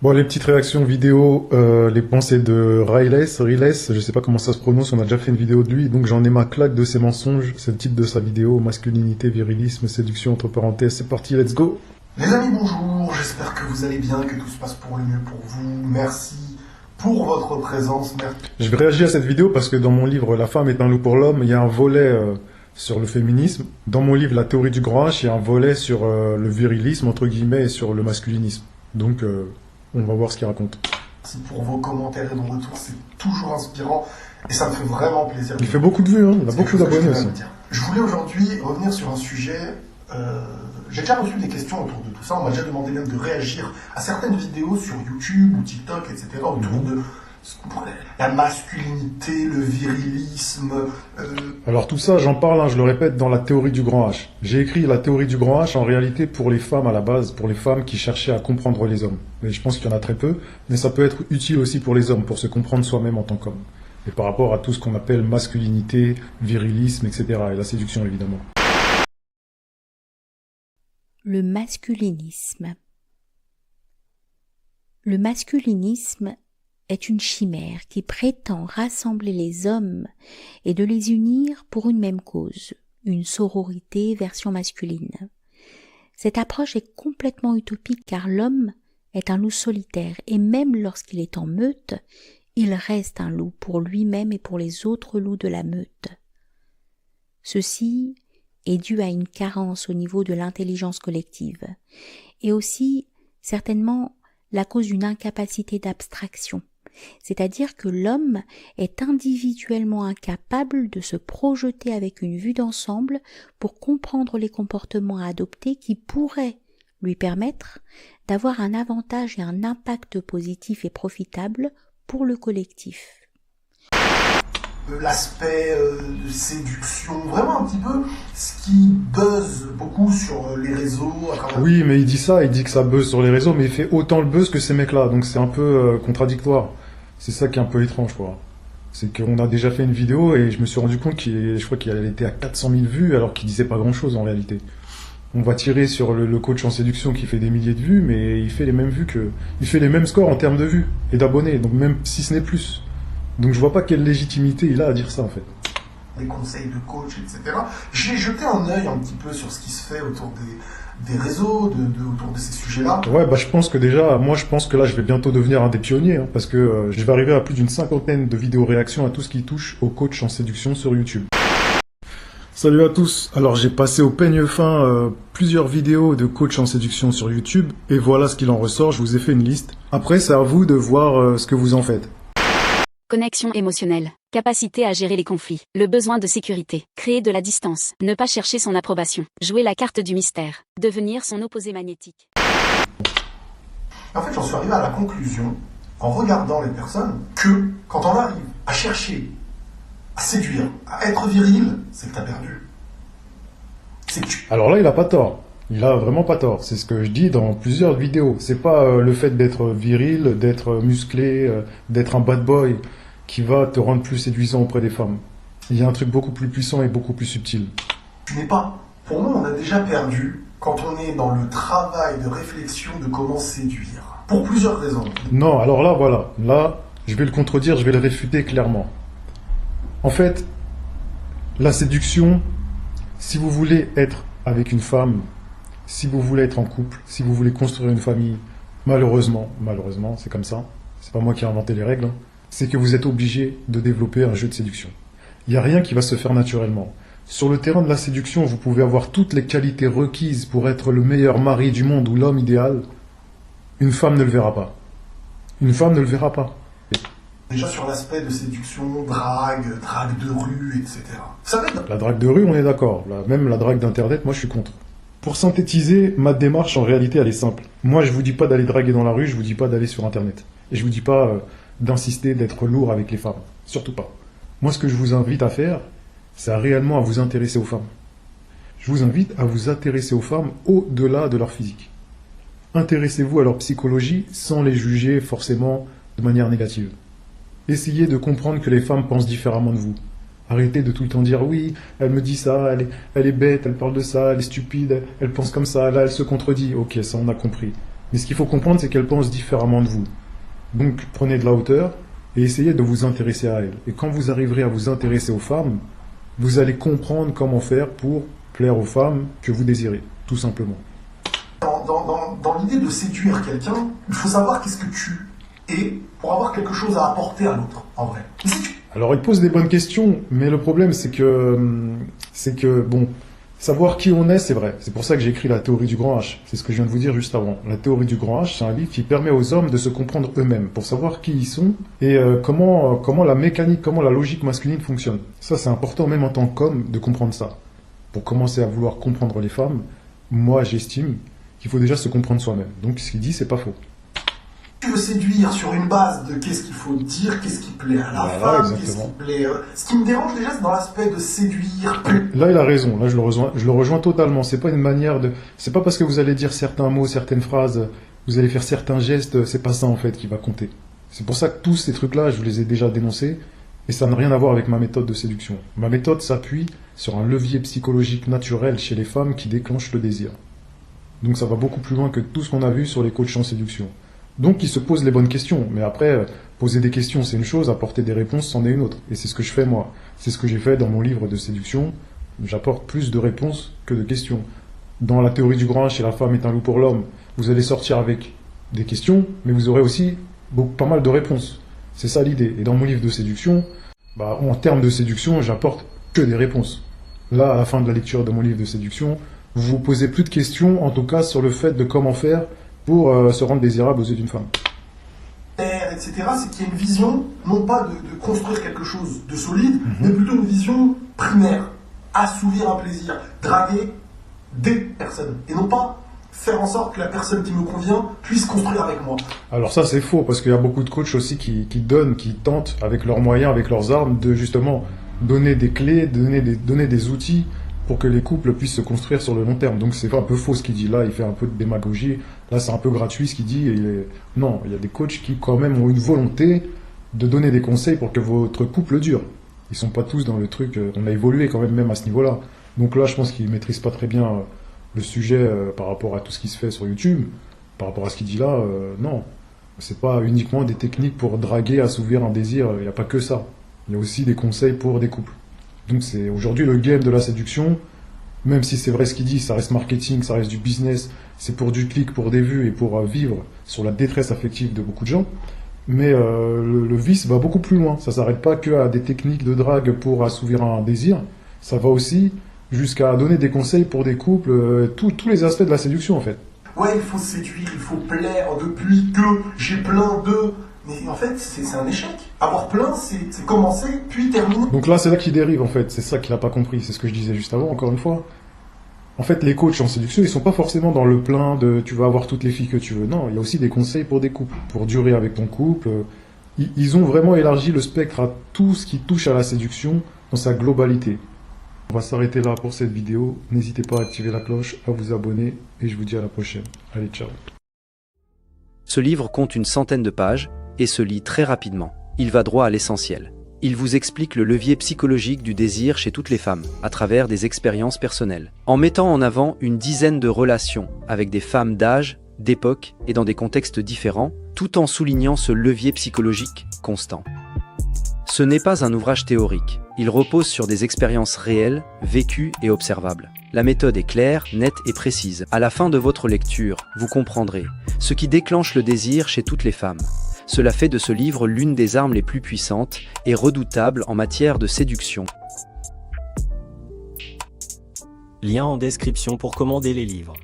Bon, les petites réactions vidéo, les pensées de Riles, je sais pas comment ça se prononce, on a déjà fait une vidéo de lui, donc j'en ai ma claque de ses mensonges, c'est le titre de sa vidéo, masculinité, virilisme, séduction, entre parenthèses, c'est parti, let's go. Les amis, bonjour, j'espère que vous allez bien, que tout se passe pour le mieux pour vous, merci pour votre présence, merci. Je vais réagir à cette vidéo parce que dans mon livre La femme est un loup pour l'homme, il y a un volet sur le féminisme, dans mon livre La théorie du grand H, il y a un volet sur le virilisme, entre guillemets, et sur le masculinisme, donc on va voir ce qu'il raconte. Merci pour vos commentaires et vos retours, c'est toujours inspirant et ça me fait vraiment plaisir. Il fait beaucoup de vues, hein. Il a beaucoup d'abonnés aussi. Je voulais aujourd'hui revenir sur un sujet, j'ai déjà reçu des questions autour de tout ça, on m'a déjà demandé même de réagir à certaines vidéos sur YouTube ou TikTok, etc. autour de la masculinité, le virilisme. Alors tout ça, j'en parle, hein, je le répète, dans la théorie du grand H. J'ai écrit la théorie du grand H en réalité pour les femmes à la base, pour les femmes qui cherchaient à comprendre les hommes. Mais je pense qu'il y en a très peu, mais ça peut être utile aussi pour les hommes, pour se comprendre soi-même en tant qu'homme. Et par rapport à tout ce qu'on appelle masculinité, virilisme, etc. Et la séduction, évidemment. Le masculinisme. Le masculinisme est une chimère qui prétend rassembler les hommes et de les unir pour une même cause, une sororité version masculine. Cette approche est complètement utopique car l'homme est un loup solitaire et même lorsqu'il est en meute, il reste un loup pour lui-même et pour les autres loups de la meute. Ceci est dû à une carence au niveau de l'intelligence collective et aussi certainement la cause d'une incapacité d'abstraction. C'est-à-dire que l'homme est individuellement incapable de se projeter avec une vue d'ensemble pour comprendre les comportements à adopter qui pourraient lui permettre d'avoir un avantage et un impact positif et profitable pour le collectif. L'aspect de séduction, vraiment un petit peu ce qui buzz beaucoup sur les réseaux. Oui, mais il dit ça, il dit que ça buzz sur les réseaux, mais il fait autant le buzz que ces mecs-là, donc c'est un peu contradictoire. C'est ça qui est un peu étrange, quoi. C'est qu'on a déjà fait une vidéo et je me suis rendu compte je crois qu'il était à 400 000 vues alors qu'il disait pas grand-chose en réalité. On va tirer sur le coach en séduction qui fait des milliers de vues, mais il fait les mêmes vues il fait les mêmes scores en termes de vues et d'abonnés, donc même si ce n'est plus. Donc je vois pas quelle légitimité il a à dire ça en fait. Des conseils de coach, etc. J'ai jeté un œil un petit peu sur ce qui se fait autour des réseaux, autour de ces sujets-là. Ouais, bah je pense que déjà, moi je pense que là je vais bientôt devenir un des pionniers, hein, parce que je vais arriver à plus d'une 50aine de vidéos réactions à tout ce qui touche au coach en séduction sur YouTube. Salut à tous, alors j'ai passé au peigne fin plusieurs vidéos de coach en séduction sur YouTube, et voilà ce qu'il en ressort, je vous ai fait une liste. Après c'est à vous de voir ce que vous en faites. Connexion émotionnelle, capacité à gérer les conflits, le besoin de sécurité, créer de la distance, ne pas chercher son approbation, jouer la carte du mystère, devenir son opposé magnétique. En fait, j'en suis arrivé à la conclusion, en regardant les personnes, que quand on arrive à chercher, à séduire, à être viril, c'est que t'as perdu. Alors là, il a pas tort. Il a vraiment pas tort. C'est ce que je dis dans plusieurs vidéos. C'est pas le fait d'être viril, d'être musclé, d'être un bad boy qui va te rendre plus séduisant auprès des femmes. Il y a un truc beaucoup plus puissant et beaucoup plus subtil. Tu n'es pas... Pour moi, on a déjà perdu quand on est dans le travail de réflexion de comment séduire. Pour plusieurs raisons. Non, alors là, voilà. Là, je vais le contredire, je vais le réfuter clairement. En fait, la séduction, si vous voulez être avec une femme, si vous voulez être en couple, si vous voulez construire une famille, malheureusement, c'est comme ça, c'est pas moi qui ai inventé les règles, hein, c'est que vous êtes obligé de développer un jeu de séduction. Il n'y a rien qui va se faire naturellement. Sur le terrain de la séduction, vous pouvez avoir toutes les qualités requises pour être le meilleur mari du monde ou l'homme idéal. Une femme ne le verra pas. Une femme ne le verra pas. Déjà sur l'aspect de séduction, drague de rue, etc. Vous savez, la drague de rue, on est d'accord. Même la drague d'internet, moi je suis contre. Pour synthétiser, ma démarche en réalité elle est simple. Moi je vous dis pas d'aller draguer dans la rue, je vous dis pas d'aller sur internet. Et je vous dis pas d'insister d'être lourd avec les femmes. Surtout pas. Moi ce que je vous invite à faire, c'est réellement à vous intéresser aux femmes. Je vous invite à vous intéresser aux femmes au-delà de leur physique. Intéressez-vous à leur psychologie sans les juger forcément de manière négative. Essayez de comprendre que les femmes pensent différemment de vous. Arrêtez de tout le temps dire « oui, elle me dit ça, elle est bête, elle parle de ça, elle est stupide, elle pense comme ça, là elle se contredit ». Ok, ça on a compris. Mais ce qu'il faut comprendre, c'est qu'elle pense différemment de vous. Donc prenez de la hauteur et essayez de vous intéresser à elle. Et quand vous arriverez à vous intéresser aux femmes, vous allez comprendre comment faire pour plaire aux femmes que vous désirez, tout simplement. Dans l'idée de séduire quelqu'un, il faut savoir qu'est-ce que tu es pour avoir quelque chose à apporter à l'autre, en vrai. Alors il pose des bonnes questions, mais le problème c'est que bon, savoir qui on est, c'est vrai. C'est pour ça que j'ai écrit la théorie du grand H. C'est ce que je viens de vous dire juste avant. La théorie du grand H, c'est un livre qui permet aux hommes de se comprendre eux-mêmes, pour savoir qui ils sont et comment la mécanique, comment la logique masculine fonctionne. Ça c'est important même en tant qu'homme de comprendre ça. Pour commencer à vouloir comprendre les femmes, moi j'estime qu'il faut déjà se comprendre soi-même. Donc ce qu'il dit, c'est pas faux. Tu veux séduire sur une base de qu'est-ce qu'il faut dire, qu'est-ce qui plaît à la femme, qu'est-ce qui plaît... Ce qui me dérange déjà, c'est dans l'aspect de séduire. Là, il a raison. Là, je le rejoins totalement. C'est pas une manière de... C'est pas parce que vous allez dire certains mots, certaines phrases, vous allez faire certains gestes, c'est pas ça, en fait, qui va compter. C'est pour ça que tous ces trucs-là, je vous les ai déjà dénoncés, et ça n'a rien à voir avec ma méthode de séduction. Ma méthode s'appuie sur un levier psychologique naturel chez les femmes qui déclenche le désir. Donc ça va beaucoup plus loin que tout ce qu'on a vu sur les coachs en séduction. Donc, ils se posent les bonnes questions. Mais après, poser des questions, c'est une chose, apporter des réponses, c'en est une autre. Et c'est ce que je fais, moi. C'est ce que j'ai fait dans mon livre de séduction. J'apporte plus de réponses que de questions. Dans la théorie du grand H et la femme est un loup pour l'homme, vous allez sortir avec des questions, mais vous aurez aussi pas mal de réponses. C'est ça l'idée. Et dans mon livre de séduction, en termes de séduction, j'apporte que des réponses. Là, à la fin de la lecture de mon livre de séduction, vous vous posez plus de questions, en tout cas, sur le fait de comment faire pour se rendre désirable aux yeux d'une femme. Etc., c'est qu'il y a une vision, non pas de construire quelque chose de solide, mais plutôt une vision primaire. Assouvir un plaisir, draguer des personnes. Et non pas faire en sorte que la personne qui me convient puisse construire avec moi. Alors ça c'est faux, parce qu'il y a beaucoup de coachs aussi qui tentent, avec leurs moyens, avec leurs armes, de justement donner des clés, donner des outils pour que les couples puissent se construire sur le long terme. Donc c'est un peu faux ce qu'il dit là, il fait un peu de démagogie, là c'est un peu gratuit ce qu'il dit. Non, il y a des coachs qui quand même ont une volonté de donner des conseils pour que votre couple dure. Ils sont pas tous dans le truc, on a évolué quand même à ce niveau-là. Donc là je pense qu'ils maîtrisent pas très bien le sujet par rapport à tout ce qui se fait sur YouTube. Par rapport à ce qu'il dit là, non. C'est pas uniquement des techniques pour draguer, assouvir un désir, il n'y a pas que ça. Il y a aussi des conseils pour des couples. Donc c'est aujourd'hui le game de la séduction, même si c'est vrai ce qu'il dit, ça reste marketing, ça reste du business, c'est pour du clic, pour des vues et pour vivre sur la détresse affective de beaucoup de gens. Mais le vice va beaucoup plus loin, ça s'arrête pas que à des techniques de drague pour assouvir un désir, ça va aussi jusqu'à donner des conseils pour des couples, tous les aspects de la séduction en fait. Ouais, il faut séduire, il faut plaire depuis que j'ai plein de... Mais en fait, c'est un échec. Avoir plein, c'est commencer, puis terminer. Donc là, c'est là qu'il dérive, en fait. C'est ça qu'il n'a pas compris. C'est ce que je disais juste avant, encore une fois. En fait, les coachs en séduction, ils sont pas forcément dans le plein de « tu vas avoir toutes les filles que tu veux ». Non, il y a aussi des conseils pour des couples, pour durer avec ton couple. Ils ont vraiment élargi le spectre à tout ce qui touche à la séduction dans sa globalité. On va s'arrêter là pour cette vidéo. N'hésitez pas à activer la cloche, à vous abonner, et je vous dis à la prochaine. Allez, ciao. Ce livre compte une centaine de pages et se lit très rapidement. Il va droit à l'essentiel. Il vous explique le levier psychologique du désir chez toutes les femmes, à travers des expériences personnelles, en mettant en avant une dizaine de relations avec des femmes d'âge, d'époque et dans des contextes différents, tout en soulignant ce levier psychologique constant. Ce n'est pas un ouvrage théorique, il repose sur des expériences réelles, vécues et observables. La méthode est claire, nette et précise. À la fin de votre lecture, vous comprendrez ce qui déclenche le désir chez toutes les femmes. Cela fait de ce livre l'une des armes les plus puissantes et redoutables en matière de séduction. Lien en description pour commander les livres.